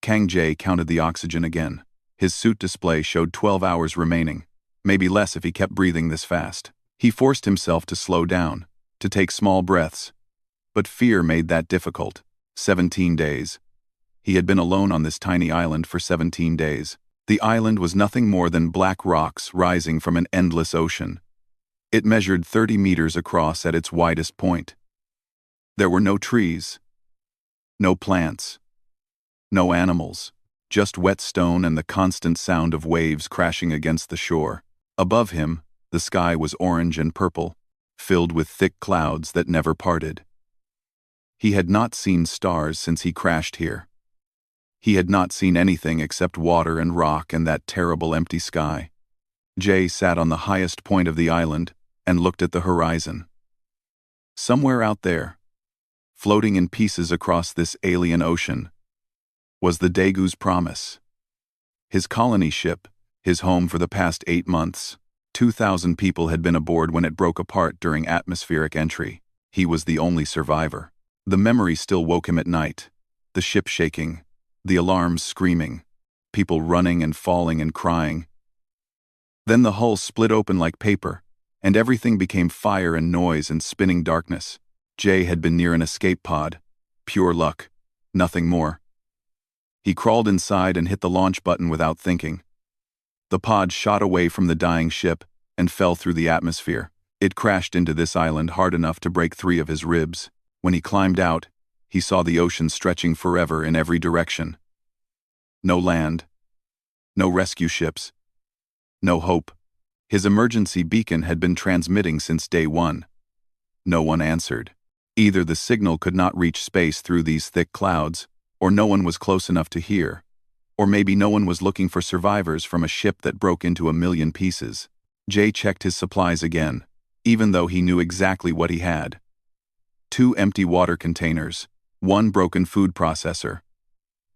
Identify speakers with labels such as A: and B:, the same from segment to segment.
A: Kang Jae counted the oxygen again. His suit display showed 12 hours remaining, maybe less if he kept breathing this fast. He forced himself to slow down, to take small breaths. But fear made that difficult. 17 days. He had been alone on this tiny island for 17 days. The island was nothing more than black rocks rising from an endless ocean. It measured 30 meters across at its widest point. There were no trees, no plants, no animals, just wet stone and the constant sound of waves crashing against the shore. Above him, the sky was orange and purple, filled with thick clouds that never parted. He had not seen stars since he crashed here. He had not seen anything except water and rock and that terrible empty sky. Jay sat on the highest point of the island and looked at the horizon. Somewhere out there, floating in pieces across this alien ocean, was the Daegu's promise. His colony ship, his home for the past 8 months. 2,000 people had been aboard when it broke apart during atmospheric entry. He was the only survivor. The memory still woke him at night. The ship shaking, the alarms screaming, people running and falling and crying. Then the hull split open like paper, and everything became fire and noise and spinning darkness. Jay had been near an escape pod. Pure luck. Nothing more. He crawled inside and hit the launch button without thinking. The pod shot away from the dying ship and fell through the atmosphere. It crashed into this island hard enough to break 3 of his ribs. When he climbed out, he saw the ocean stretching forever in every direction. No land. No rescue ships. No hope. His emergency beacon had been transmitting since day 1. No one answered. Either the signal could not reach space through these thick clouds, or no one was close enough to hear. Or maybe no one was looking for survivors from a ship that broke into 1,000,000 pieces. Jay checked his supplies again, even though he knew exactly what he had. 2 empty water containers, 1 broken food processor,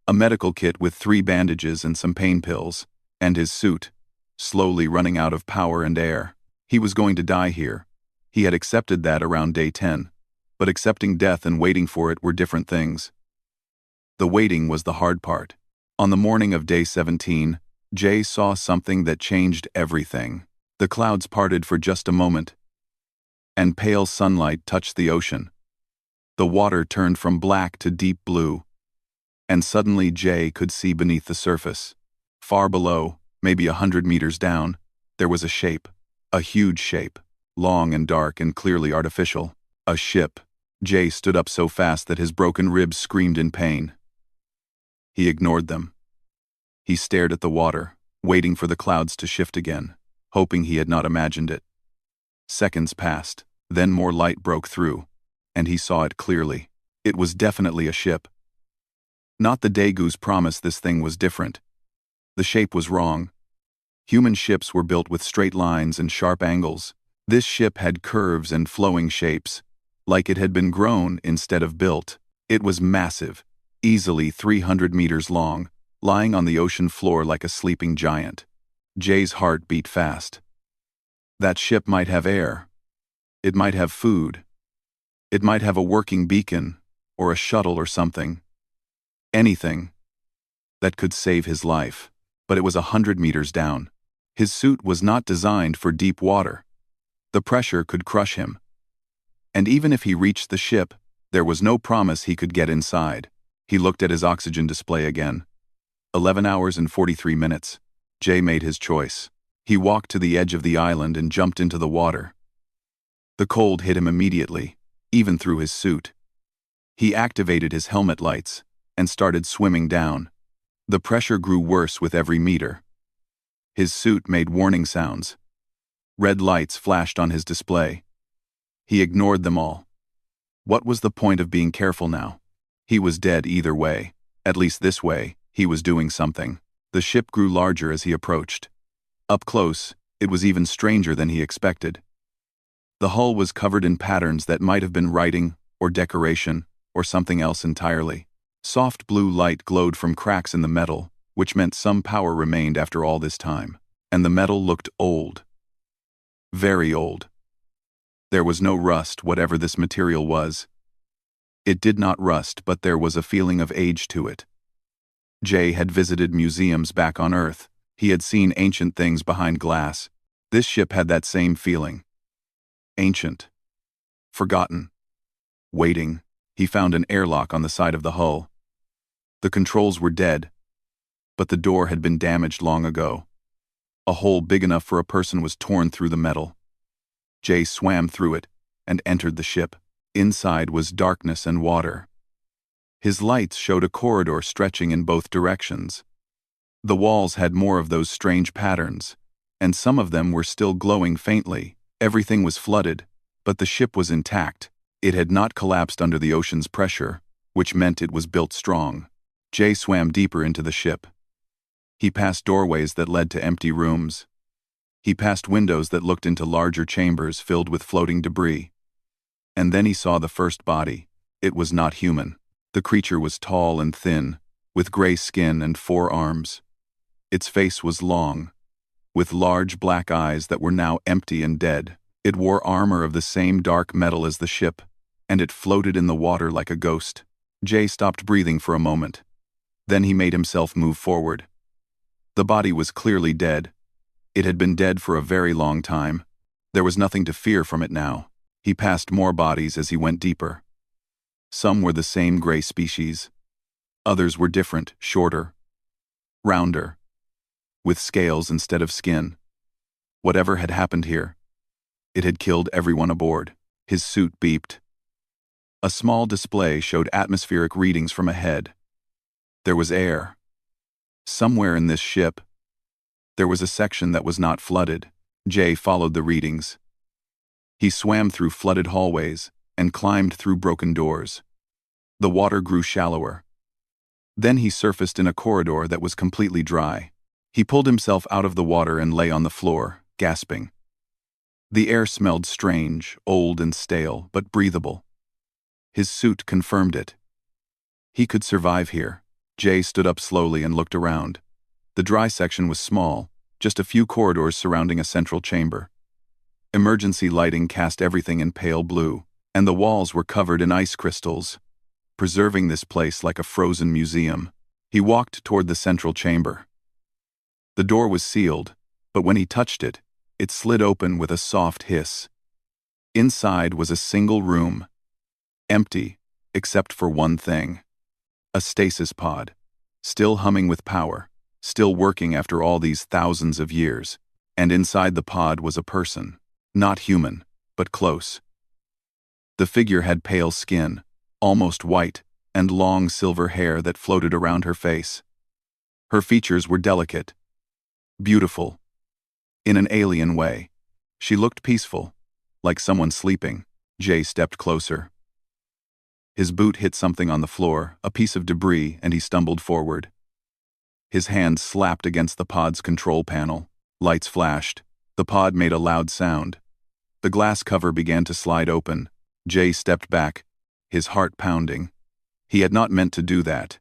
A: a medical kit with 3 bandages and some pain pills, and his suit, slowly running out of power and air. He was going to die here. He had accepted that around day 10, but accepting death and waiting for it were different things. The waiting was the hard part. On the morning of day 17, Jay saw something that changed everything. The clouds parted for just a moment, and pale sunlight touched the ocean. The water turned from black to deep blue, and suddenly Jay could see beneath the surface. Far below, maybe 100 meters down, there was a shape, a huge shape, long and dark and clearly artificial. A ship. Jay stood up so fast that his broken ribs screamed in pain. He ignored them. He stared at the water, waiting for the clouds to shift again, hoping he had not imagined it. Seconds passed, then more light broke through, and he saw it clearly. It was definitely a ship. Not the Daegu's promise. This thing was different. The shape was wrong. Human ships were built with straight lines and sharp angles. This ship had curves and flowing shapes, like it had been grown instead of built. It was massive, easily 300 meters long, lying on the ocean floor like a sleeping giant. Jay's heart beat fast. That ship might have air. It might have food. It might have a working beacon, or a shuttle or something. Anything that could save his life. But it was 100 meters down. His suit was not designed for deep water. The pressure could crush him. And even if he reached the ship, there was no promise he could get inside. He looked at his oxygen display again. 11 hours and 43 minutes. Jay made his choice. He walked to the edge of the island and jumped into the water. The cold hit him immediately, even through his suit. He activated his helmet lights and started swimming down. The pressure grew worse with every meter. His suit made warning sounds. Red lights flashed on his display. He ignored them all. What was the point of being careful now? He was dead either way. At least this way, he was doing something. The ship grew larger as he approached. Up close, it was even stranger than he expected. The hull was covered in patterns that might have been writing, or decoration, or something else entirely. Soft blue light glowed from cracks in the metal, which meant some power remained after all this time. And the metal looked old. Very old. There was no rust, whatever this material was. It did not rust, but there was a feeling of age to it. Jay had visited museums back on Earth. He had seen ancient things behind glass. This ship had that same feeling. Ancient. Forgotten. Waiting. He found an airlock on the side of the hull. The controls were dead, but the door had been damaged long ago. A hole big enough for a person was torn through the metal. Jay swam through it and entered the ship. Inside was darkness and water. His lights showed a corridor stretching in both directions. The walls had more of those strange patterns, and some of them were still glowing faintly. Everything was flooded, but the ship was intact. It had not collapsed under the ocean's pressure, which meant it was built strong. Jay swam deeper into the ship. He passed doorways that led to empty rooms. He passed windows that looked into larger chambers filled with floating debris. And then he saw the first body. It was not human. The creature was tall and thin, with gray skin and 4 arms. Its face was long, with large black eyes that were now empty and dead. It wore armor of the same dark metal as the ship, and it floated in the water like a ghost. Jay stopped breathing for a moment. Then he made himself move forward. The body was clearly dead. It had been dead for a very long time. There was nothing to fear from it now. He passed more bodies as he went deeper. Some were the same gray species. Others were different, shorter, rounder, with scales instead of skin. Whatever had happened here, it had killed everyone aboard. His suit beeped. A small display showed atmospheric readings from ahead. There was air. Somewhere in this ship, there was a section that was not flooded. Jay followed the readings. He swam through flooded hallways and climbed through broken doors. The water grew shallower. Then he surfaced in a corridor that was completely dry. He pulled himself out of the water and lay on the floor, gasping. The air smelled strange, old and stale, but breathable. His suit confirmed it. He could survive here. Jay stood up slowly and looked around. The dry section was small, just a few corridors surrounding a central chamber. Emergency lighting cast everything in pale blue, and the walls were covered in ice crystals, preserving this place like a frozen museum. He walked toward the central chamber. The door was sealed, but when he touched it, it slid open with a soft hiss. Inside was a single room, empty, except for one thing. A stasis pod, still humming with power, still working after all these thousands of years, and inside the pod was a person. Not human, but close. The figure had pale skin, almost white, and long silver hair that floated around her face. Her features were delicate, beautiful, in an alien way. She looked peaceful, like someone sleeping. Jay stepped closer. His boot hit something on the floor, a piece of debris, and he stumbled forward. His hand slapped against the pod's control panel. Lights flashed. The pod made a loud sound. The glass cover began to slide open. Jay stepped back, his heart pounding. He had not meant to do that.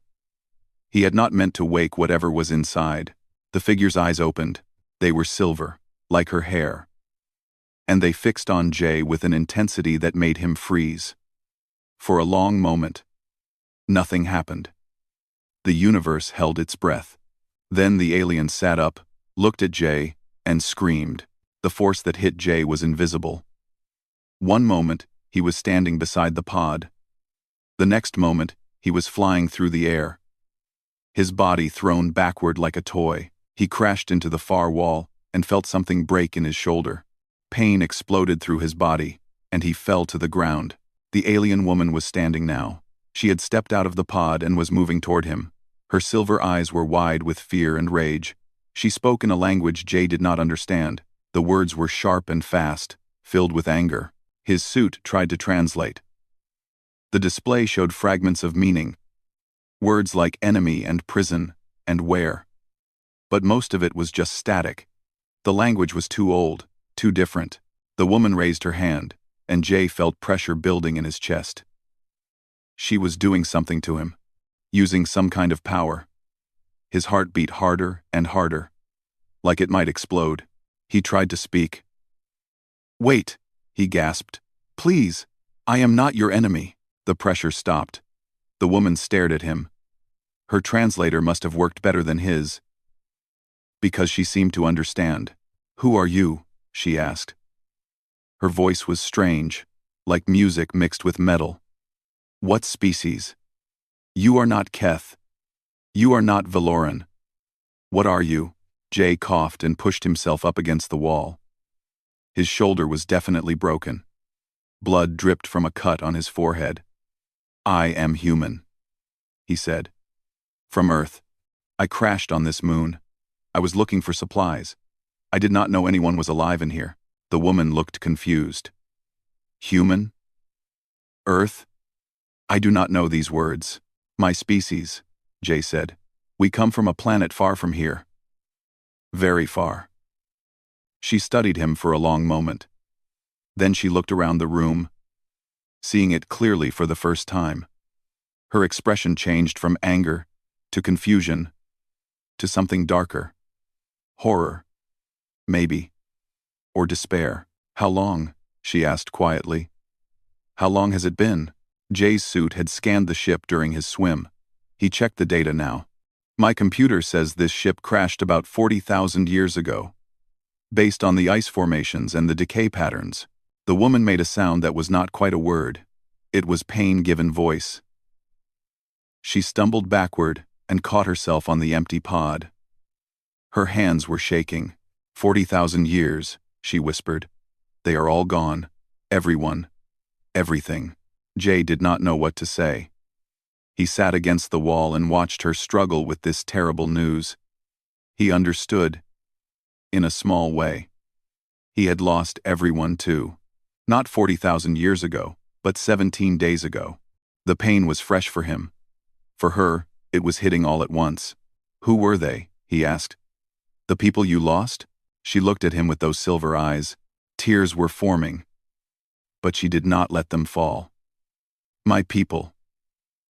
A: He had not meant to wake whatever was inside. The figure's eyes opened. They were silver, like her hair. And they fixed on Jay with an intensity that made him freeze. For a long moment, nothing happened. The universe held its breath. Then the alien sat up, looked at Jay, and screamed. The force that hit Jay was invisible. One moment, he was standing beside the pod. The next moment, he was flying through the air. His body thrown backward like a toy. He crashed into the far wall and felt something break in his shoulder. Pain exploded through his body, and he fell to the ground. The alien woman was standing now. She had stepped out of the pod and was moving toward him. Her silver eyes were wide with fear and rage. She spoke in a language Jay did not understand. The words were sharp and fast, filled with anger. His suit tried to translate. The display showed fragments of meaning. Words like enemy and prison and where. But most of it was just static. The language was too old, too different. The woman raised her hand, and Jay felt pressure building in his chest. She was doing something to him, using some kind of power. His heart beat harder and harder, like it might explode. He tried to speak. "Wait," he gasped. "Please, I am not your enemy." The pressure stopped. The woman stared at him. Her translator must have worked better than his, because she seemed to understand. "Who are you?" she asked. Her voice was strange, like music mixed with metal. "What species? You are not Keth. You are not Valoran. What are you?" Jay coughed and pushed himself up against the wall. His shoulder was definitely broken. Blood dripped from a cut on his forehead. "I am human," he said. "From Earth. I crashed on this moon. I was looking for supplies. I did not know anyone was alive in here." The woman looked confused. "Human? Earth? I do not know these words." "My species," Jay said. "We come from a planet far from here." "Very far." She studied him for a long moment. Then she looked around the room, seeing it clearly for the first time. Her expression changed from anger to confusion to something darker. Horror, maybe, or despair. "How long?" she asked quietly. "How long has it been?" Jay's suit had scanned the ship during his swim. He checked the data now. "My computer says this ship crashed about 40,000 years ago. Based on the ice formations and the decay patterns." The woman made a sound that was not quite a word. It was pain-given voice. She stumbled backward and caught herself on the empty pod. Her hands were shaking. 40,000 years, she whispered. "They are all gone. Everyone. Everything." Jay did not know what to say. He sat against the wall and watched her struggle with this terrible news. He understood, in a small way. He had lost everyone too. Not 40,000 years ago, but 17 days ago. The pain was fresh for him. For her, it was hitting all at once. "Who were they?" he asked. "The people you lost?" She looked at him with those silver eyes. Tears were forming, but she did not let them fall. "My people.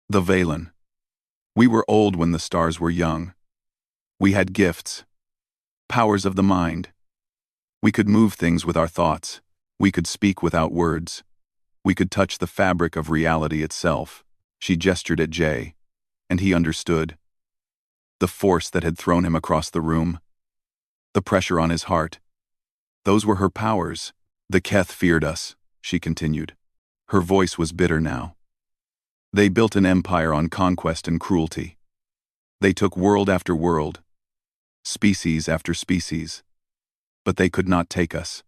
A: The Valen. We were old when the stars were young. We had gifts. Powers of the mind. We could move things with our thoughts. We could speak without words. We could touch the fabric of reality itself." She gestured at Jay, and he understood. The force that had thrown him across the room. The pressure on his heart. Those were her powers. "The Keth feared us," she continued. Her voice was bitter now. "They built an empire on conquest and cruelty. They took world after world, species after species. But they could not take us.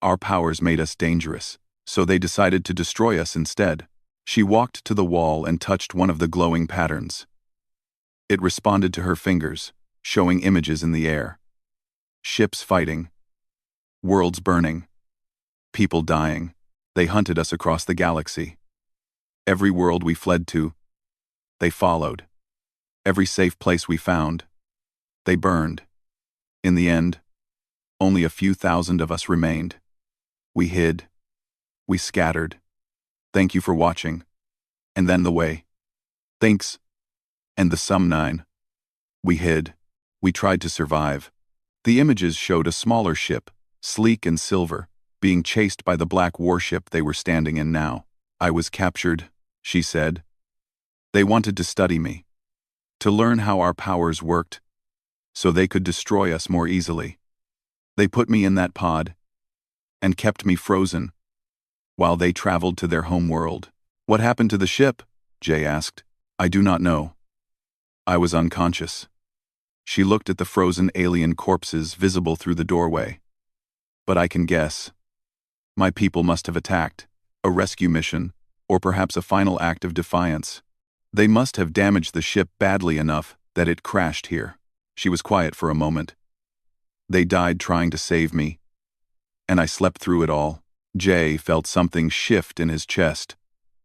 A: Our powers made us dangerous, so they decided to destroy us instead." She walked to the wall and touched one of the glowing patterns. It responded to her fingers, showing images in the air. Ships fighting. Worlds burning. People dying. They hunted us across the galaxy. Every world we fled to, they followed. Every safe place we found, they burned. In the end, only a few thousand of us remained. We hid. We scattered. Thank you for watching. And then the way. Thanks. And the sum 9. We hid. We tried to survive. The images showed a smaller ship, sleek and silver, being chased by the black warship they were standing in now. "I was captured," she said. "They wanted to study me, to learn how our powers worked, so they could destroy us more easily. They put me in that pod, and kept me frozen, while they traveled to their home world." "What happened to the ship?" Jay asked. "I do not know. I was unconscious." She looked at the frozen alien corpses visible through the doorway. "But I can guess. My people must have attacked. A rescue mission, or perhaps a final act of defiance. They must have damaged the ship badly enough that it crashed here." She was quiet for a moment. "They died trying to save me, and I slept through it all." Jay felt something shift in his chest.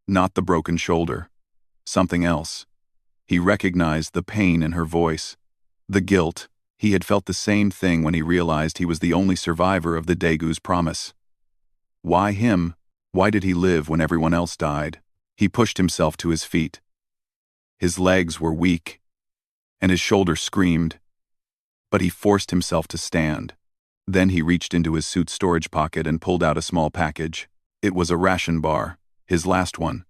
A: Not the broken shoulder. Something else. He recognized the pain in her voice. The guilt. He had felt the same thing when he realized he was the only survivor of the Dagu's promise. Why him? Why did he live when everyone else died? He pushed himself to his feet. His legs were weak, and his shoulder screamed. But he forced himself to stand. Then he reached into his suit storage pocket and pulled out a small package. It was a ration bar, his last one.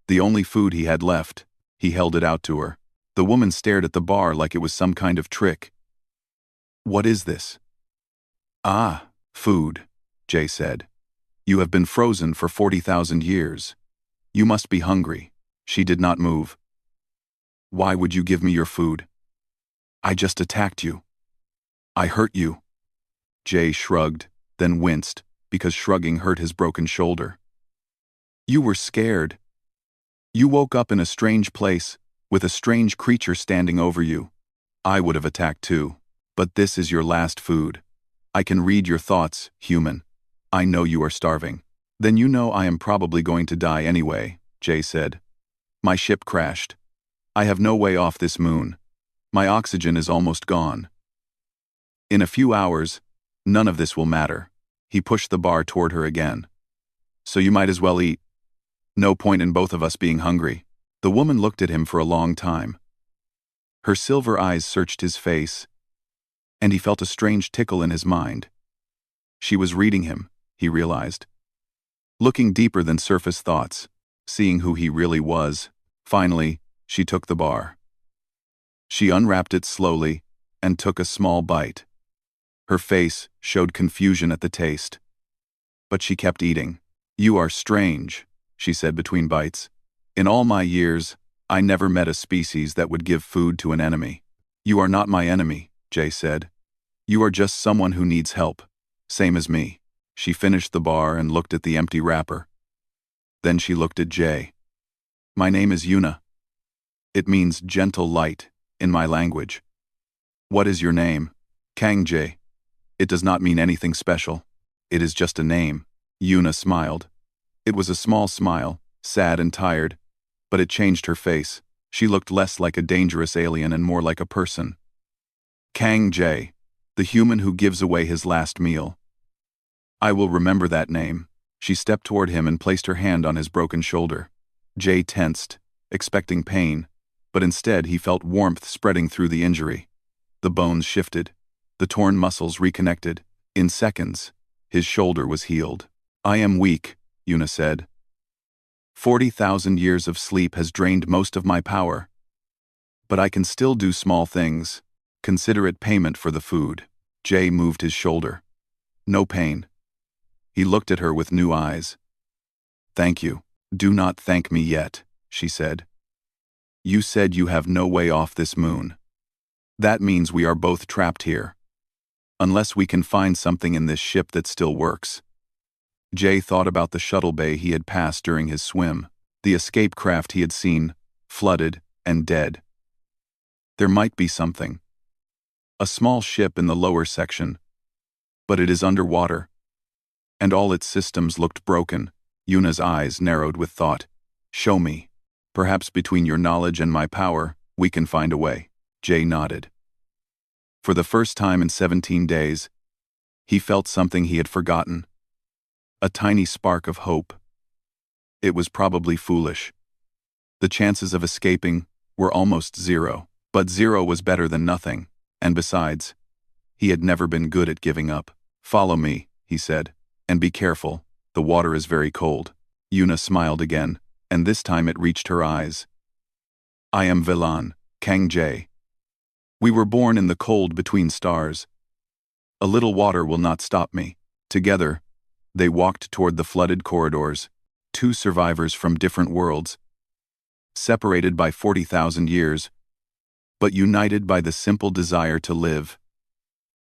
A: The only food he had left. He held it out to her. The woman stared at the bar like it was some kind of trick. "What is this?" "Ah, food," Jay said. "You have been frozen for 40,000 years. You must be hungry." She did not move. "Why would you give me your food?" "I just attacked you. I hurt you." Jay shrugged, then winced, because shrugging hurt his broken shoulder. "You were scared. You woke up in a strange place, with a strange creature standing over you. I would have attacked too. But this is your last food. I can read your thoughts, human. I know you are starving." "Then you know I am probably going to die anyway," Jay said. "My ship crashed. I have no way off this moon. My oxygen is almost gone. In a few hours, none of this will matter." He pushed the bar toward her again. "So you might as well eat. No point in both of us being hungry." The woman looked at him for a long time. Her silver eyes searched his face, and he felt a strange tickle in his mind. She was reading him, he realized. Looking deeper than surface thoughts, seeing who he really was. Finally, she took the bar. She unwrapped it slowly and took a small bite. Her face showed confusion at the taste. But she kept eating. "You are strange," she said between bites. "In all my years, I never met a species that would give food to an enemy." "You are not my enemy," Jay said. "You are just someone who needs help. Same as me." She finished the bar and looked at the empty wrapper. Then she looked at Jay. "My name is Yuna. It means gentle light in my language." "What is your name?" "Kang Jay. It does not mean anything special. It is just a name." Yuna smiled. It was a small smile, sad and tired, but it changed her face. She looked less like a dangerous alien and more like a person. "Kang Jay, the human who gives away his last meal. I will remember that name." She stepped toward him and placed her hand on his broken shoulder. Jay tensed, expecting pain, but instead he felt warmth spreading through the injury. The bones shifted, the torn muscles reconnected. In seconds, his shoulder was healed. "I am weak," Yuna said. 40,000 years of sleep has drained most of my power. But I can still do small things. Consider it payment for the food." Jay moved his shoulder. "No pain." He looked at her with new eyes. "Thank you." "Do not thank me yet," she said. "You said you have no way off this moon. That means we are both trapped here. Unless we can find something in this ship that still works." Jay thought about the shuttle bay he had passed during his swim, the escape craft he had seen, flooded and dead. There might be something. A small ship in the lower section. But it is underwater. And all its systems looked broken. Yuna's eyes narrowed with thought. "Show me. Perhaps between your knowledge and my power, we can find a way." Jay nodded. For the first time in 17 days, he felt something he had forgotten. A tiny spark of hope. It was probably foolish. The chances of escaping were almost zero, but zero was better than nothing, and besides, he had never been good at giving up. "Follow me," he said, "and be careful, the water is very cold." Yuna smiled again, and this time it reached her eyes. "I am Vilan, Kang Jay. We were born in the cold between stars. A little water will not stop me." Together, they walked toward the flooded corridors, two survivors from different worlds, separated by 40,000 years, but united by the simple desire to live.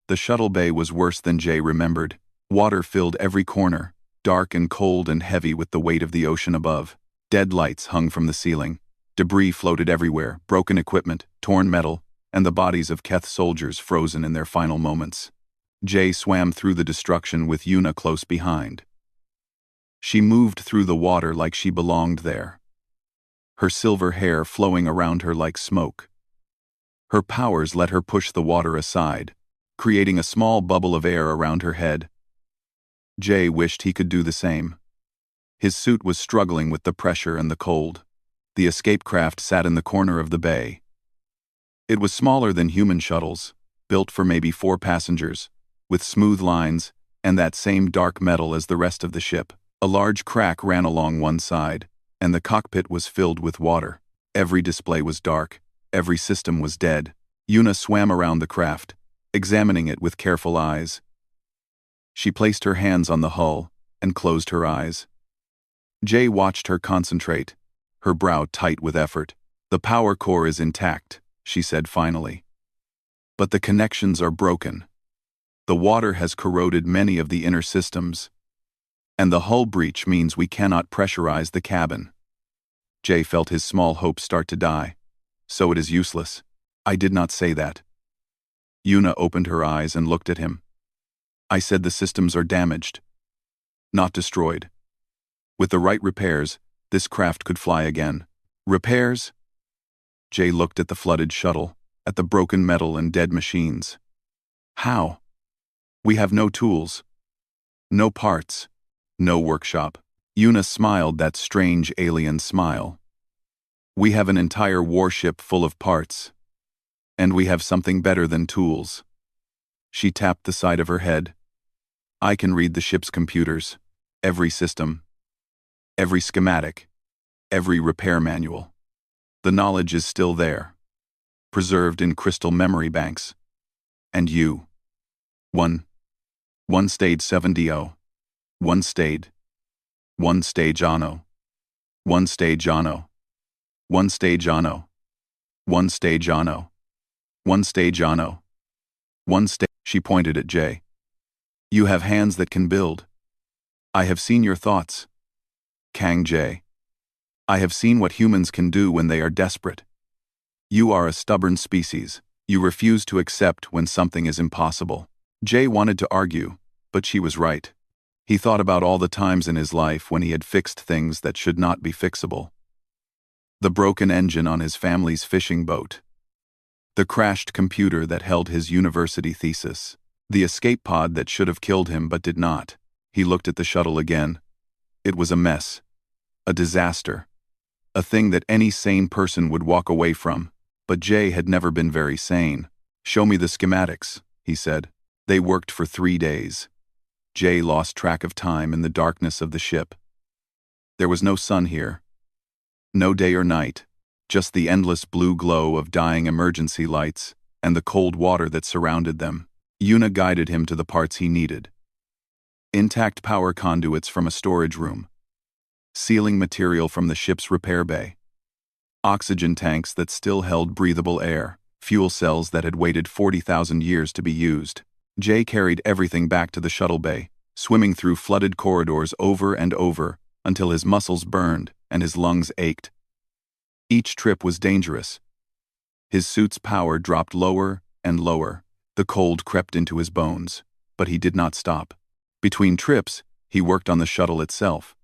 A: The shuttle bay was worse than Jay remembered. Water filled every corner, dark and cold and heavy with the weight of the ocean above. Dead lights hung from the ceiling. Debris floated everywhere, broken equipment, torn metal, and the bodies of Keth soldiers frozen in their final moments. Jay swam through the destruction with Yuna close behind. She moved through the water like she belonged there, her silver hair flowing around her like smoke. Her powers let her push the water aside, creating a small bubble of air around her head. Jay wished he could do the same. His suit was struggling with the pressure and the cold. The escape craft sat in the corner of the bay. It was smaller than human shuttles, built for maybe 4 passengers, with smooth lines and that same dark metal as the rest of the ship. A large crack ran along one side, and the cockpit was filled with water. Every display was dark, Every system was dead. Yuna swam around the craft, examining it with careful eyes. She placed her hands on the hull and closed her eyes. Jay watched her concentrate, her brow tight with effort. "The power core is intact," she said finally. "But the connections are broken. The water has corroded many of the inner systems. And the hull breach means we cannot pressurize the cabin." Jay felt his small hope start to die. "So it is useless." "I did not say that." Yuna opened her eyes and looked at him. "I said the systems are damaged, not destroyed. With the right repairs, this craft could fly again." "Repairs?" Jay looked at the flooded shuttle, at the broken metal and dead machines. "How?" "We have no tools. No parts. No workshop." Yuna smiled that strange alien smile. "We have an entire warship full of parts. And we have something better than tools." She tapped the side of her head. "I can read the ship's computers, every system, every schematic, every repair manual. The knowledge is still there, preserved in crystal memory banks. And you. One stayed 70. One stayed. One stage ano. One stage ano. One stage ano. One stage ano. One stage ano. One stage." She pointed at Jay. "You have hands that can build. I have seen your thoughts. Kang Jay. I have seen what humans can do when they are desperate. You are a stubborn species. You refuse to accept when something is impossible." Jay wanted to argue, but she was right. He thought about all the times in his life when he had fixed things that should not be fixable. The broken engine on his family's fishing boat. The crashed computer that held his university thesis. The escape pod that should have killed him but did not. He looked at the shuttle again. It was a mess. A disaster. A thing that any sane person would walk away from. But Jay had never been very sane. "Show me the schematics," he said. They worked for 3 days. Jay lost track of time in the darkness of the ship. There was no sun here. No day or night. Just the endless blue glow of dying emergency lights and the cold water that surrounded them. Yuna guided him to the parts he needed. Intact power conduits from a storage room. Sealing material from the ship's repair bay. Oxygen tanks that still held breathable air. Fuel cells that had waited 40,000 years to be used. Jay carried everything back to the shuttle bay, swimming through flooded corridors over and over until his muscles burned and his lungs ached. Each trip was dangerous. His suit's power dropped lower and lower. The cold crept into his bones, but he did not stop. Between trips, he worked on the shuttle itself.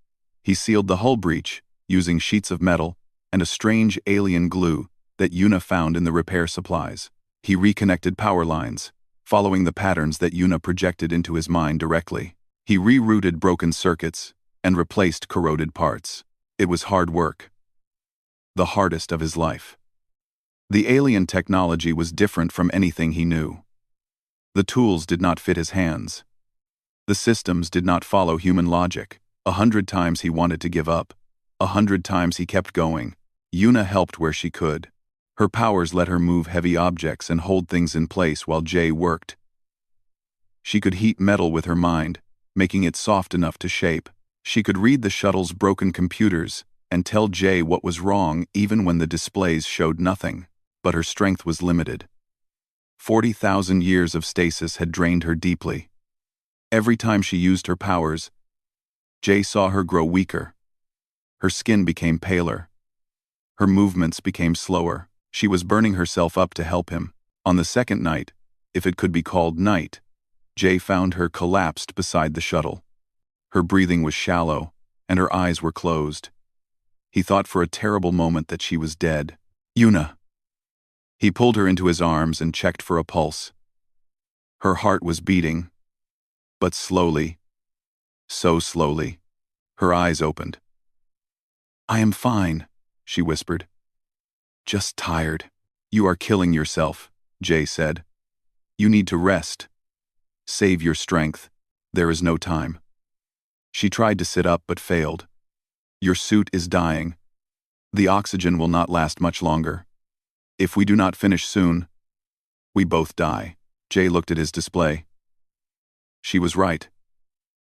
A: He sealed the hull breach, using sheets of metal and a strange alien glue that Yuna found in the repair supplies. He reconnected power lines, following the patterns that Yuna projected into his mind directly. He rerouted broken circuits and replaced corroded parts. It was hard work. The hardest of his life. The alien technology was different from anything he knew. The tools did not fit his hands. The systems did not follow human logic. 100 times he wanted to give up. 100 times he kept going. Yuna helped where she could. Her powers let her move heavy objects and hold things in place while Jay worked. She could heat metal with her mind, making it soft enough to shape. She could read the shuttle's broken computers and tell Jay what was wrong even when the displays showed nothing. But her strength was limited. 40,000 years of stasis had drained her deeply. Every time she used her powers, Jay saw her grow weaker. Her skin became paler. Her movements became slower. She was burning herself up to help him. On the second night, if it could be called night, Jay found her collapsed beside the shuttle. Her breathing was shallow, and her eyes were closed. He thought for a terrible moment that she was dead. "Yuna." He pulled her into his arms and checked for a pulse. Her heart was beating, but slowly, so slowly. Her eyes opened. "I am fine," she whispered. "Just tired." "You are killing yourself," Jay said. "You need to rest. Save your strength. There is no time." She tried to sit up but failed. "Your suit is dying. The oxygen will not last much longer. If we do not finish soon, we both die. Jay looked at his display. She was right.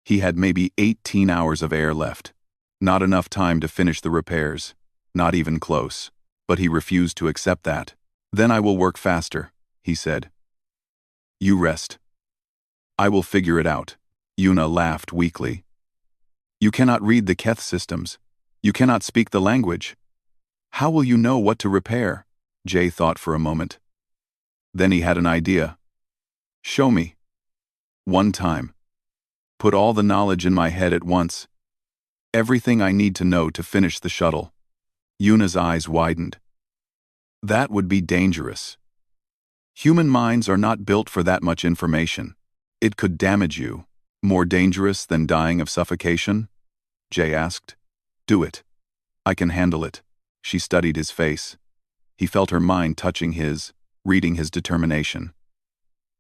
A: He had maybe 18 hours of air left. Not enough time to finish the repairs. Not even close. But he refused to accept that. Then I will work faster, he said. You rest. I will figure it out. Yuna laughed weakly. You cannot read the Keth systems. You cannot speak the language. How will you know what to repair? Jay thought for a moment. Then he had an idea. Show me. One time. Put all the knowledge in my head at once. Everything I need to know to finish the shuttle. Yuna's eyes widened. That would be dangerous. Human minds are not built for that much information. It could damage you. More dangerous than dying of suffocation? Jay asked. Do it. I can handle it. She studied his face. He felt her mind touching his, reading his determination.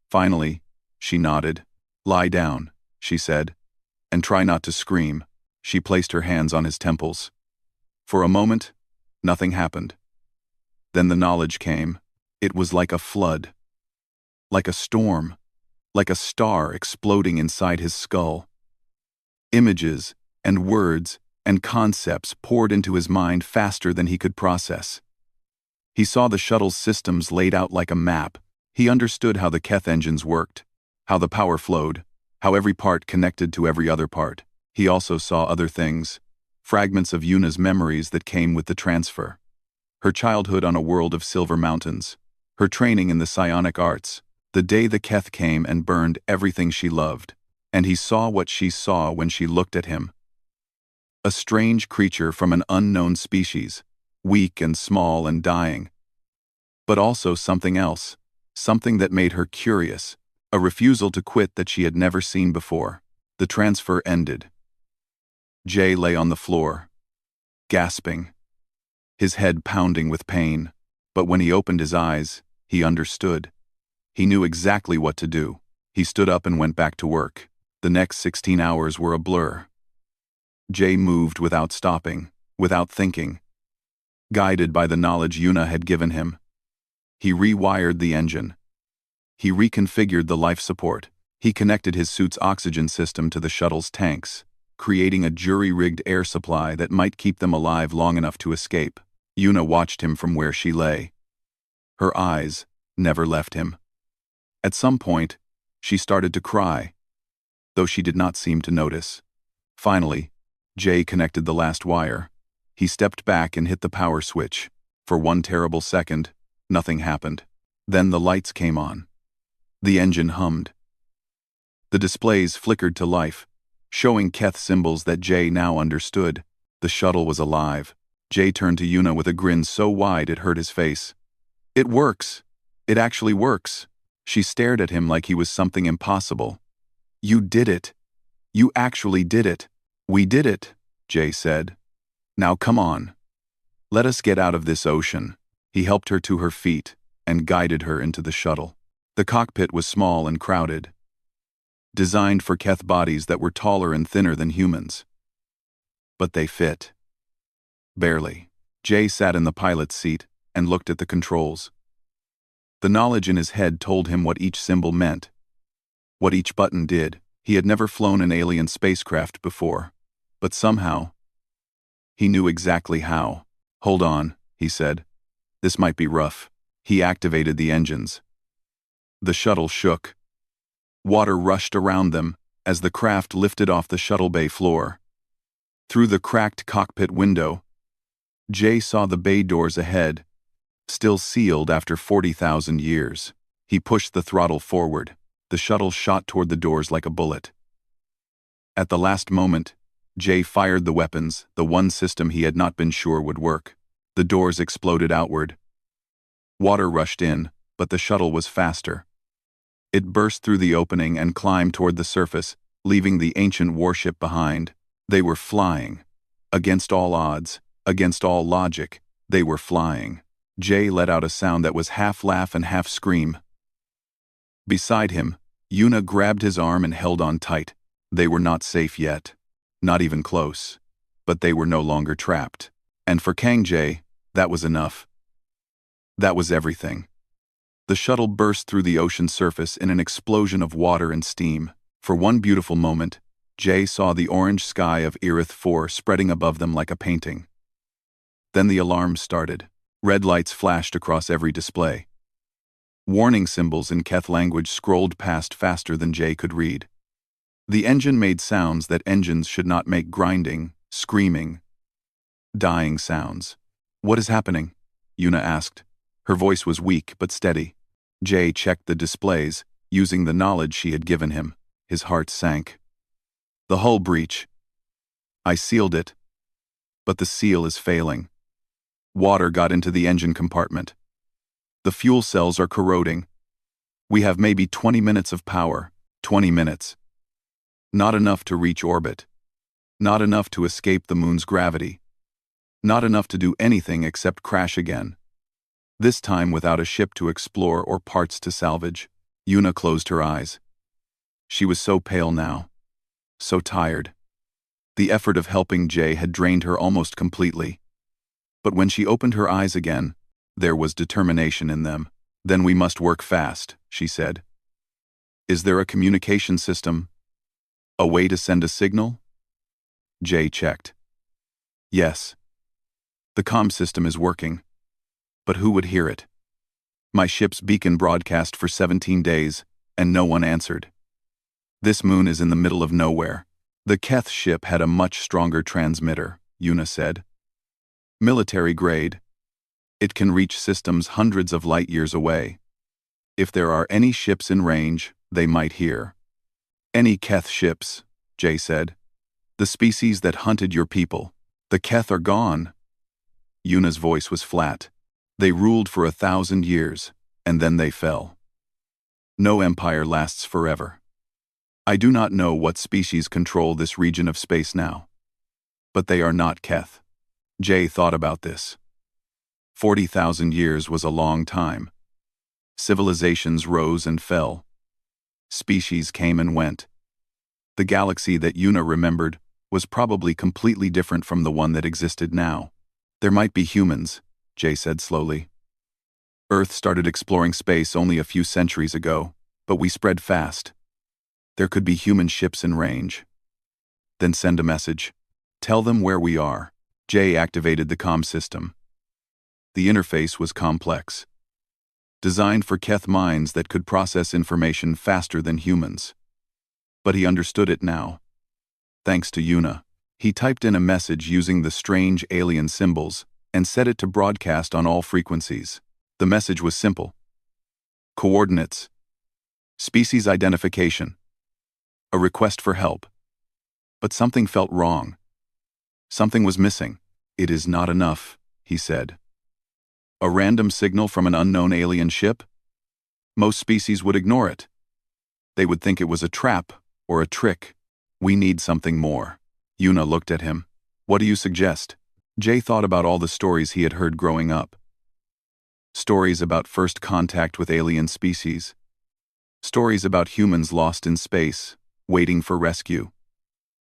A: Finally, she nodded. Lie down, she said, and try not to scream. She placed her hands on his temples. For a moment, nothing happened. Then the knowledge came. It was like a flood. Like a storm. Like a star exploding inside his skull. Images and words and concepts poured into his mind faster than he could process. He saw the shuttle's systems laid out like a map. He understood how the Keth engines worked, how the power flowed, how every part connected to every other part. He also saw other things, fragments of Yuna's memories that came with the transfer. Her childhood on a world of silver mountains, her training in the psionic arts, the day the Keth came and burned everything she loved, and he saw what she saw when she looked at him. A strange creature from an unknown species, weak and small and dying. But also something else, something that made her curious, a refusal to quit that she had never seen before. The transfer ended. Jay lay on the floor, gasping, his head pounding with pain, but when he opened his eyes, he understood. He knew exactly what to do. He stood up and went back to work. The next 16 hours were a blur. Jay moved without stopping, without thinking, guided by the knowledge Yuna had given him. He rewired the engine. He reconfigured the life support. He connected his suit's oxygen system to the shuttle's tanks, creating a jury-rigged air supply that might keep them alive long enough to escape. Yuna watched him from where she lay. Her eyes never left him. At some point, she started to cry, though she did not seem to notice. Finally, Jay connected the last wire. He stepped back and hit the power switch. For one terrible second, nothing happened. Then the lights came on. The engine hummed. The displays flickered to life, showing Keth symbols that Jay now understood. The shuttle was alive. Jay turned to Yuna with a grin so wide it hurt his face. It works. It actually works. She stared at him like he was something impossible. You did it. You actually did it. We did it, Jay said. Now come on. Let us get out of this ocean. He helped her to her feet and guided her into the shuttle. The cockpit was small and crowded, designed for Keth bodies that were taller and thinner than humans. But they fit. Barely. Jay sat in the pilot's seat and looked at the controls. The knowledge in his head told him what each symbol meant, what each button did. He had never flown an alien spacecraft before, but somehow, he knew exactly how. Hold on, he said. This might be rough. He activated the engines. The shuttle shook. Water rushed around them as the craft lifted off the shuttle bay floor. Through the cracked cockpit window, Jay saw the bay doors ahead, still sealed after 40,000 years. He pushed the throttle forward. The shuttle shot toward the doors like a bullet. At the last moment, Jay fired the weapons, the one system he had not been sure would work. The doors exploded outward. Water rushed in, but the shuttle was faster. It burst through the opening and climbed toward the surface, leaving the ancient warship behind. They were flying. Against all odds, against all logic, they were flying. Jay let out a sound that was half laugh and half scream. Beside him, Yuna grabbed his arm and held on tight. They were not safe yet. Not even close. But they were no longer trapped. And for Kang Jay, that was enough. That was everything. The shuttle burst through the ocean surface in an explosion of water and steam. For one beautiful moment, Jay saw the orange sky of Erith 4 spreading above them like a painting. Then the alarms started. Red lights flashed across every display. Warning symbols in Keth language scrolled past faster than Jay could read. The engine made sounds that engines should not make: grinding, screaming, dying sounds. "What is happening?" Yuna asked. Her voice was weak but steady. Jay checked the displays, using the knowledge she had given him. His heart sank. "The hull breach. I sealed it, but the seal is failing. Water got into the engine compartment. The fuel cells are corroding. We have maybe 20 minutes of power. 20 minutes. Not enough to reach orbit. Not enough to escape the moon's gravity. Not enough to do anything except crash again. This time without a ship to explore or parts to salvage." Yuna closed her eyes. She was so pale now. So tired. The effort of helping Jay had drained her almost completely. But when she opened her eyes again, there was determination in them. "Then we must work fast," she said. "Is there a communication system? A way to send a signal?" Jay checked. "Yes. The comm system is working. But who would hear it? My ship's beacon broadcast for 17 days, and no one answered. This moon is in the middle of nowhere." "The Keth ship had a much stronger transmitter," Yuna said. "Military grade. It can reach systems hundreds of light years away. If there are any ships in range, they might hear." "Any Keth ships," Jay said. "The species that hunted your people. The Keth are gone." Yuna's voice was flat. "They ruled for 1,000 years, and then they fell. No empire lasts forever. I do not know what species control this region of space now. But they are not Keth." Jay thought about this. 40,000 years was a long time. Civilizations rose and fell. Species came and went. The galaxy that Yuna remembered was probably completely different from the one that existed now. "There might be humans," Jay said slowly. "Earth started exploring space only a few centuries ago, but we spread fast. There could be human ships in range." "Then send a message. Tell them where we are." Jay activated the comm system. The interface was complex. Designed for Keth minds that could process information faster than humans. But he understood it now. Thanks to Yuna. He typed in a message using the strange alien symbols and set it to broadcast on all frequencies. The message was simple. Coordinates. Species identification. A request for help. But something felt wrong. Something was missing. "It is not enough," he said. "A random signal from an unknown alien ship? Most species would ignore it. They would think it was a trap or a trick. We need something more." Yuna looked at him. "What do you suggest?" Jay thought about all the stories he had heard growing up. Stories about first contact with alien species. Stories about humans lost in space, waiting for rescue.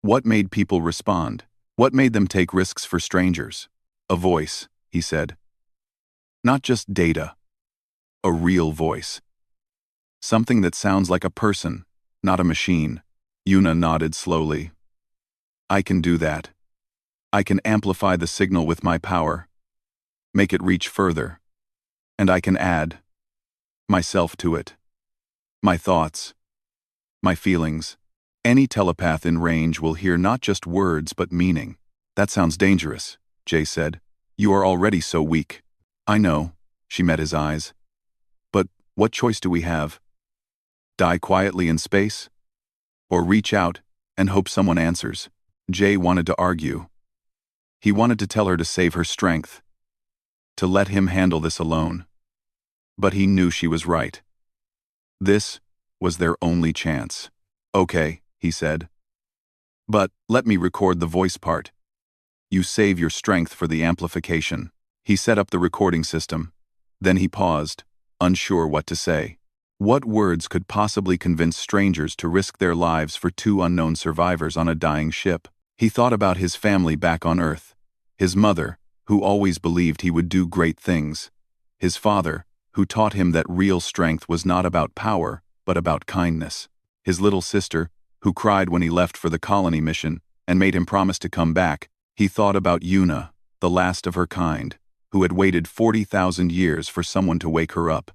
A: What made people respond? What made them take risks for strangers? "A voice," he said. "Not just data. A real voice. Something that sounds like a person, not a machine." Yuna nodded slowly. "I can do that. I can amplify the signal with my power, make it reach further, and I can add myself to it. My thoughts, my feelings. Any telepath in range will hear not just words but meaning." "That sounds dangerous," Jay said. "You are already so weak." "I know," she met his eyes. "But what choice do we have? Die quietly in space? Or reach out and hope someone answers?" Jay wanted to argue. He wanted to tell her to save her strength, to let him handle this alone. But he knew she was right. This was their only chance. "Okay," he said. "But let me record the voice part. You save your strength for the amplification." He set up the recording system. Then he paused, unsure what to say. What words could possibly convince strangers to risk their lives for two unknown survivors on a dying ship? He thought about his family back on Earth, his mother, who always believed he would do great things, his father, who taught him that real strength was not about power, but about kindness. His little sister, who cried when he left for the colony mission and made him promise to come back. He thought about Yuna, the last of her kind, who had waited 40,000 years for someone to wake her up,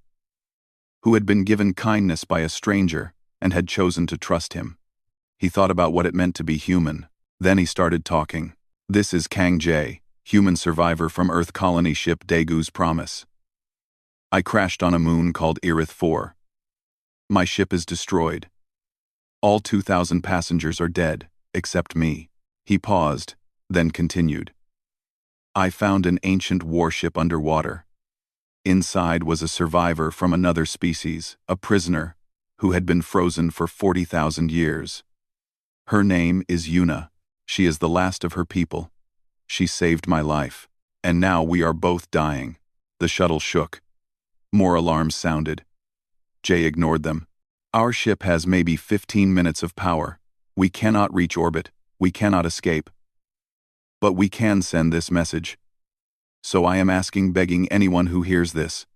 A: who had been given kindness by a stranger and had chosen to trust him. He thought about what it meant to be human. Then he started talking. This is Kang Jae, human survivor from Earth colony ship Daegu's Promise. I crashed on a moon called Irith 4. My ship is destroyed. All 2,000 passengers are dead, except me. He paused, then continued. I found an ancient warship underwater. Inside was a survivor from another species, a prisoner, who had been frozen for 40,000 years. Her name is Yuna. She is the last of her people. She saved my life. And now we are both dying. The shuttle shook. More alarms sounded. Jay ignored them. Our ship has maybe 15 minutes of power. We cannot reach orbit. We cannot escape. But we can send this message. So I am begging anyone who hears this.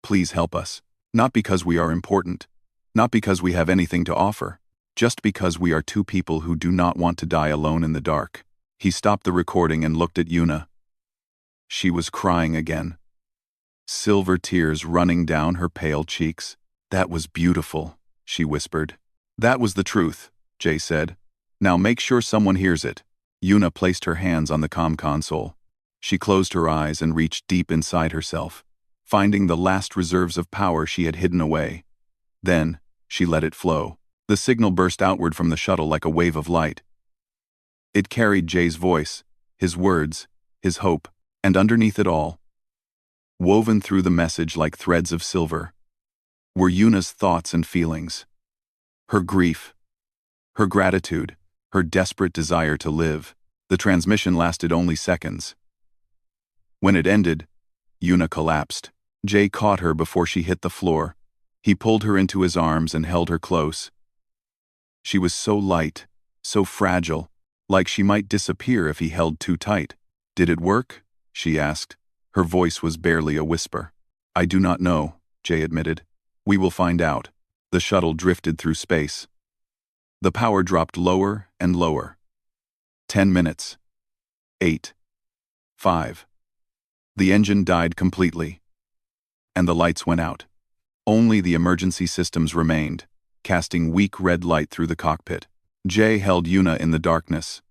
A: Please help us. Not because we are important. Not because we have anything to offer. Just because we are two people who do not want to die alone in the dark. He stopped the recording and looked at Yuna. She was crying again. Silver tears running down her pale cheeks. That was beautiful, she whispered. That was the truth, Jay said. Now make sure someone hears it. Yuna placed her hands on the comm console. She closed her eyes and reached deep inside herself, finding the last reserves of power she had hidden away. Then, she let it flow. The signal burst outward from the shuttle like a wave of light. It carried Jay's voice, his words, his hope, and underneath it all, woven through the message like threads of silver, were Yuna's thoughts and feelings. Her grief, her gratitude, her desperate desire to live. The transmission lasted only seconds. When it ended, Yuna collapsed. Jay caught her before she hit the floor. He pulled her into his arms and held her close. She was so light, so fragile, like she might disappear if he held too tight. Did it work? She asked. Her voice was barely a whisper. I do not know, Jay admitted. We will find out. The shuttle drifted through space. The power dropped lower and lower. 10 minutes. 8. 5. The engine died completely. And the lights went out. Only the emergency systems remained, casting weak red light through the cockpit. Jay held Yuna in the darkness.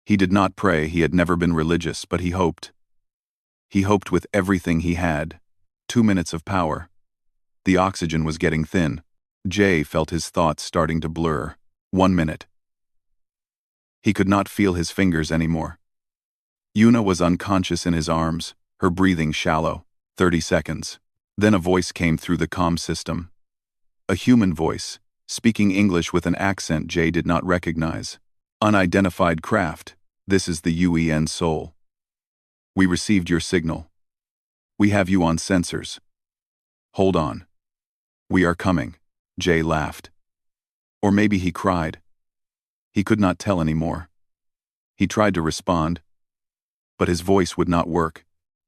A: He did not pray, he had never been religious, but he hoped. He hoped with everything he had. 2 minutes of power. The oxygen was getting thin. Jay felt his thoughts starting to blur. 1 minute. He could not feel his fingers anymore. Yuna was unconscious in his arms, her breathing shallow. 30 seconds. Then a voice came through the comm system. A human voice, speaking English with an accent Jay did not recognize. Unidentified craft, this is the UEN Soul. We received your signal. We have you on sensors. Hold on. We are coming. Jay laughed. Or maybe he cried. He could not tell anymore. He tried to respond, but his voice would not work.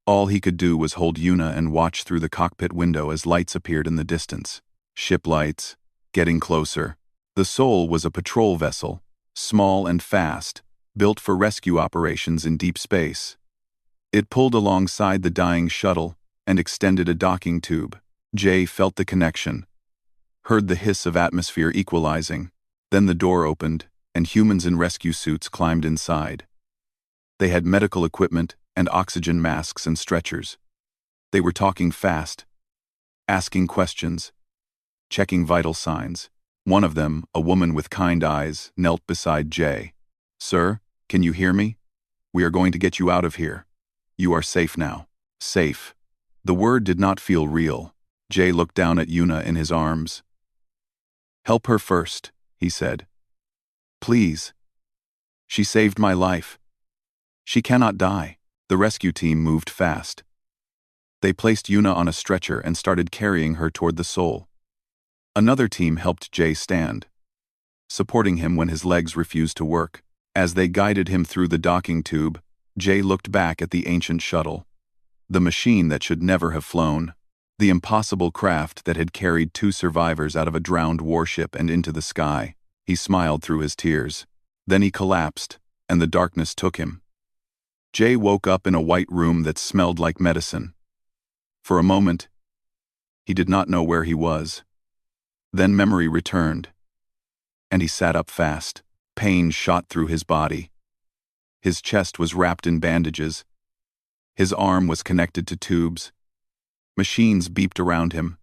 A: All he could do was hold Yuna and watch through the cockpit window as lights appeared in the distance. Ship lights, getting closer. The Soul was a patrol vessel, small and fast, built for rescue operations in deep space. It pulled alongside the dying shuttle and extended a docking tube. Jay felt the connection, heard the hiss of atmosphere equalizing. Then the door opened, and humans in rescue suits climbed inside. They had medical equipment and oxygen masks and stretchers. They were talking fast, asking questions, checking vital signs. One of them, a woman with kind eyes, knelt beside Jay. Sir, can you hear me? We are going to get you out of here. You are safe now. Safe. The word did not feel real. Jay looked down at Yuna in his arms. Help her first, he said. Please. She saved my life. She cannot die. The rescue team moved fast. They placed Yuna on a stretcher and started carrying her toward the Soul. Another team helped Jay stand, supporting him when his legs refused to work. As they guided him through the docking tube, Jay looked back at the ancient shuttle. The machine that should never have flown. The impossible craft that had carried 2 survivors out of a drowned warship and into the sky. He smiled through his tears. Then he collapsed, and the darkness took him. Jay woke up in a white room that smelled like medicine. For a moment, he did not know where he was. Then memory returned, and he sat up fast. Pain shot through his body. His chest was wrapped in bandages. His arm was connected to tubes. Machines beeped around him,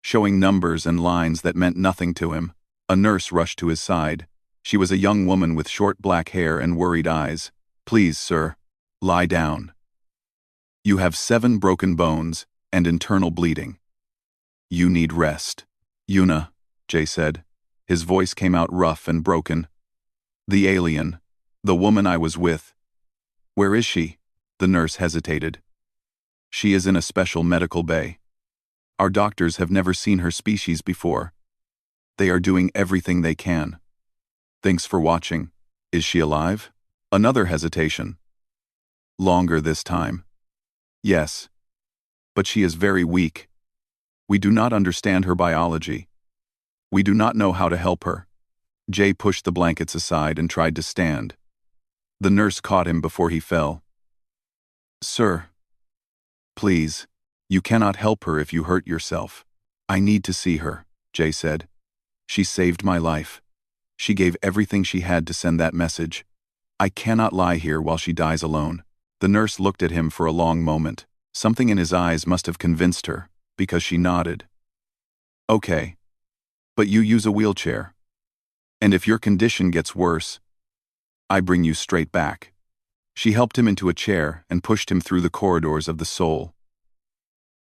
A: showing numbers and lines that meant nothing to him. A nurse rushed to his side. She was a young woman with short black hair and worried eyes. "Please, sir, lie down. You have 7 broken bones and internal bleeding. You need rest." "Yuna," Jay said. His voice came out rough and broken. "The alien, the woman I was with. Where is she?" The nurse hesitated. "She is in a special medical bay. Our doctors have never seen her species before. They are doing everything they can. Thanks for watching. Is she alive?" Another hesitation. "Longer this time." "Yes. But she is very weak. We do not understand her biology. We do not know how to help her." Jay pushed the blankets aside and tried to stand. The nurse caught him before he fell. "Sir, please, you cannot help her if you hurt yourself." "I need to see her," Jay said. "She saved my life. She gave everything she had to send that message. I cannot lie here while she dies alone." The nurse looked at him for a long moment. Something in his eyes must have convinced her, because she nodded. "Okay. But you use a wheelchair. And if your condition gets worse, I bring you straight back." She helped him into a chair and pushed him through the corridors of the soul.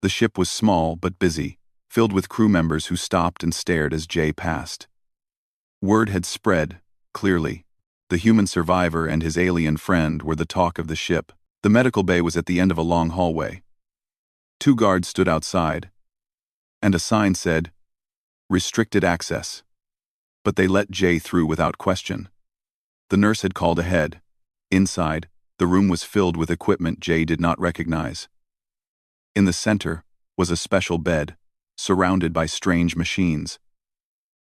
A: The ship was small but busy, filled with crew members who stopped and stared as Jay passed. Word had spread, clearly. The human survivor and his alien friend were the talk of the ship. The medical bay was at the end of a long hallway. 2 guards stood outside, and a sign said, "Restricted access." But they let Jay through without question. The nurse had called ahead. Inside, the room was filled with equipment Jay did not recognize. In the center was a special bed, surrounded by strange machines.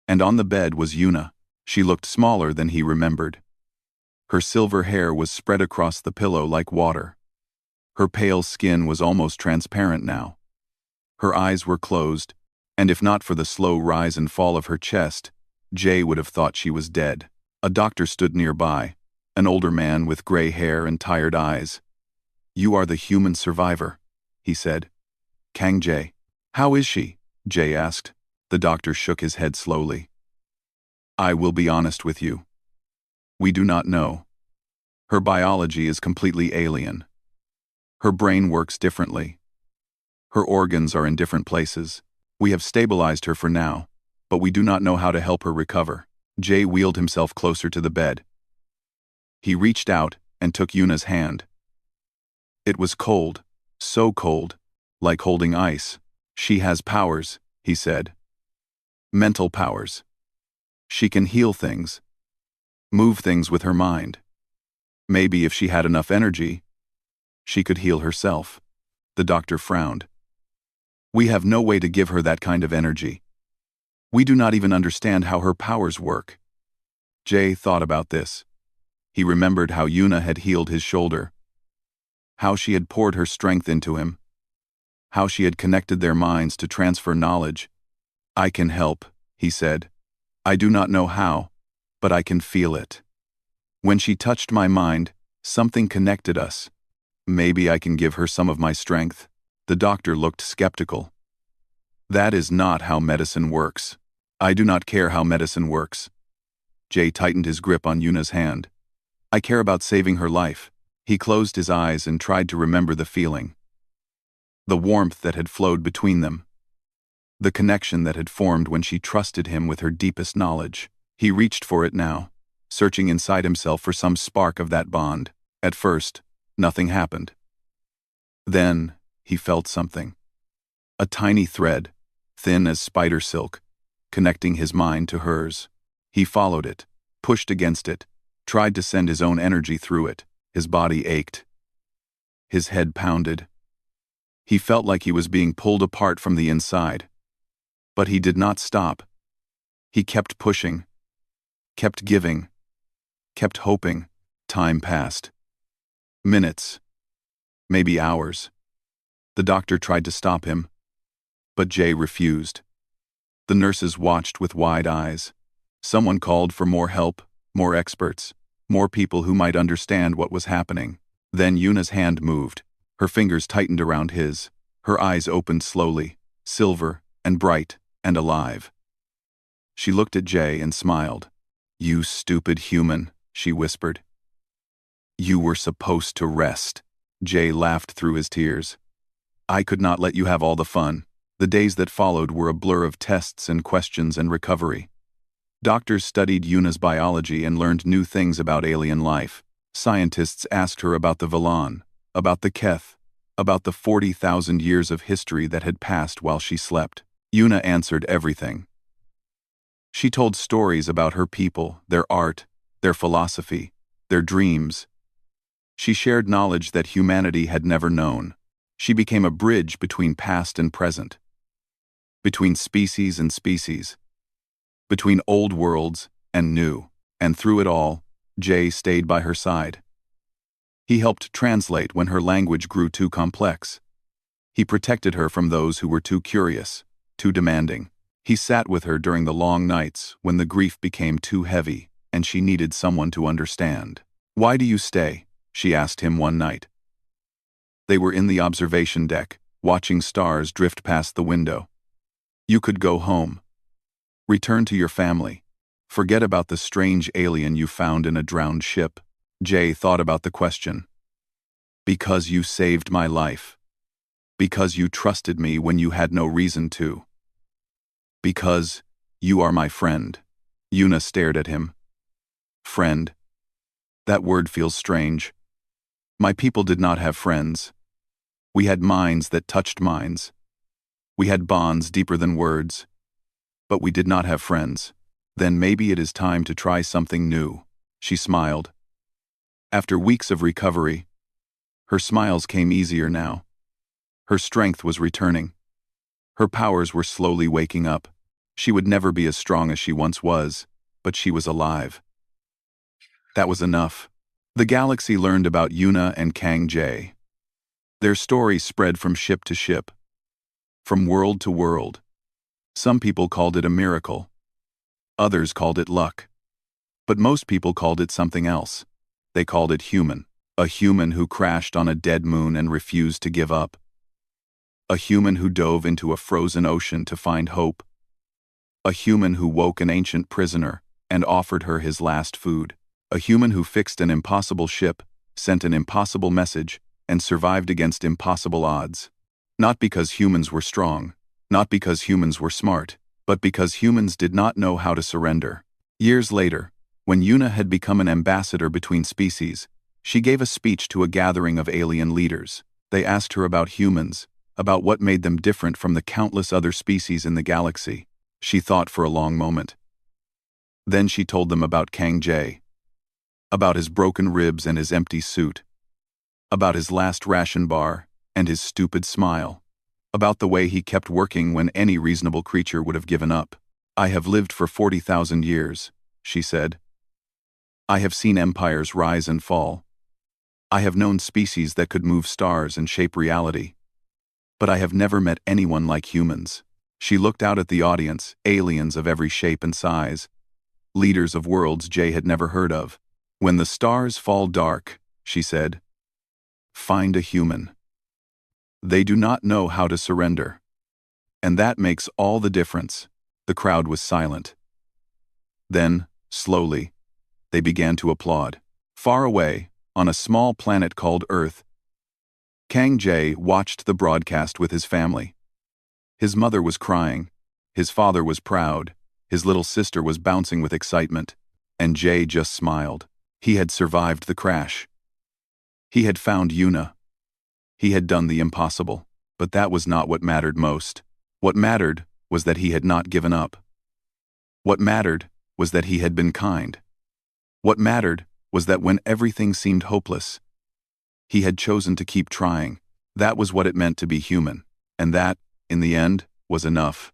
A: And on the bed was Yuna. She looked smaller than he remembered. Her silver hair was spread across the pillow like water. Her pale skin was almost transparent now. Her eyes were closed, and if not for the slow rise and fall of her chest, Jay would have thought she was dead. A doctor stood nearby, an older man with gray hair and tired eyes. "You are the human survivor," he said. "Kang Jay." "How is she?" Jay asked. The doctor shook his head slowly. "I will be honest with you. We do not know. Her biology is completely alien. Her brain works differently. Her organs are in different places. We have stabilized her for now, but we do not know how to help her recover." Jay wheeled himself closer to the bed. He reached out and took Yuna's hand. It was cold, so cold, like holding ice. "She has powers," he said. "Mental powers. She can heal things, move things with her mind. Maybe if she had enough energy, she could heal herself." The doctor frowned. "We have no way to give her that kind of energy. We do not even understand how her powers work." Jay thought about this. He remembered how Yuna had healed his shoulder, how she had poured her strength into him, how she had connected their minds to transfer knowledge. "I can help," he said. "I do not know how, but I can feel it. When she touched my mind, something connected us. Maybe I can give her some of my strength." The doctor looked skeptical. "That is not how medicine works." "I do not care how medicine works." Jay tightened his grip on Yuna's hand. "I care about saving her life." He closed his eyes and tried to remember the feeling. The warmth that had flowed between them. The connection that had formed when she trusted him with her deepest knowledge. He reached for it now, searching inside himself for some spark of that bond. At first, nothing happened. Then, he felt something. A tiny thread, thin as spider silk, connecting his mind to hers. He followed it, pushed against it, tried to send his own energy through it. His body ached. His head pounded. He felt like he was being pulled apart from the inside. But he did not stop. He kept pushing, kept giving, kept hoping. Time passed. Minutes. Maybe hours. The doctor tried to stop him, but Jay refused. The nurses watched with wide eyes. Someone called for more help, more experts, more people who might understand what was happening. Then Yuna's hand moved. Her fingers tightened around his. Her eyes opened slowly, silver and bright and alive. She looked at Jay and smiled. "You stupid human," she whispered. "You were supposed to rest." Jay laughed through his tears. "I could not let you have all the fun." The days that followed were a blur of tests and questions and recovery. Doctors studied Yuna's biology and learned new things about alien life. Scientists asked her about the Velan, about the Keth, about the 40,000 years of history that had passed while she slept. Yuna answered everything. She told stories about her people, their art, their philosophy, their dreams. She shared knowledge that humanity had never known. She became a bridge between past and present, between species and species, between old worlds and new. And through it all, Jay stayed by her side. He helped translate when her language grew too complex. He protected her from those who were too curious, too demanding. He sat with her during the long nights when the grief became too heavy and she needed someone to understand. "Why do you stay?" she asked him one night. They were in the observation deck, watching stars drift past the window. "You could go home. Return to your family. Forget about the strange alien you found in a drowned ship." Jay thought about the question. "Because you saved my life. Because you trusted me when you had no reason to. Because you are my friend." Yuna stared at him. "Friend? That word feels strange. My people did not have friends. We had minds that touched minds. We had bonds deeper than words. But we did not have friends. Then maybe it is time to try something new." She smiled. After weeks of recovery, her smiles came easier now. Her strength was returning. Her powers were slowly waking up. She would never be as strong as she once was, but she was alive. That was enough. The galaxy learned about Yuna and Kang Jay. Their story spread from ship to ship, from world to world. Some people called it a miracle. Others called it luck. But most people called it something else. They called it human. A human who crashed on a dead moon and refused to give up. A human who dove into a frozen ocean to find hope. A human who woke an ancient prisoner and offered her his last food. A human who fixed an impossible ship, sent an impossible message, and survived against impossible odds. Not because humans were strong, not because humans were smart, but because humans did not know how to surrender. Years later, when Yuna had become an ambassador between species, she gave a speech to a gathering of alien leaders. They asked her about humans, about what made them different from the countless other species in the galaxy. She thought for a long moment. Then she told them about Kang Jay, about his broken ribs and his empty suit, about his last ration bar and his stupid smile, about the way he kept working when any reasonable creature would have given up. "I have lived for 40,000 years, she said. "I have seen empires rise and fall. I have known species that could move stars and shape reality. But I have never met anyone like humans." She looked out at the audience, aliens of every shape and size, leaders of worlds Jay had never heard of. "When the stars fall dark," she said, "find a human. They do not know how to surrender. And that makes all the difference." The crowd was silent. Then, slowly, they began to applaud. Far away, on a small planet called Earth, Kang Jay watched the broadcast with his family. His mother was crying, his father was proud, his little sister was bouncing with excitement, and Jay just smiled. He had survived the crash. He had found Yuna. He had done the impossible, but that was not what mattered most. What mattered was that he had not given up. What mattered was that he had been kind. What mattered was that when everything seemed hopeless, he had chosen to keep trying. That was what it meant to be human. And that, in the end, was enough.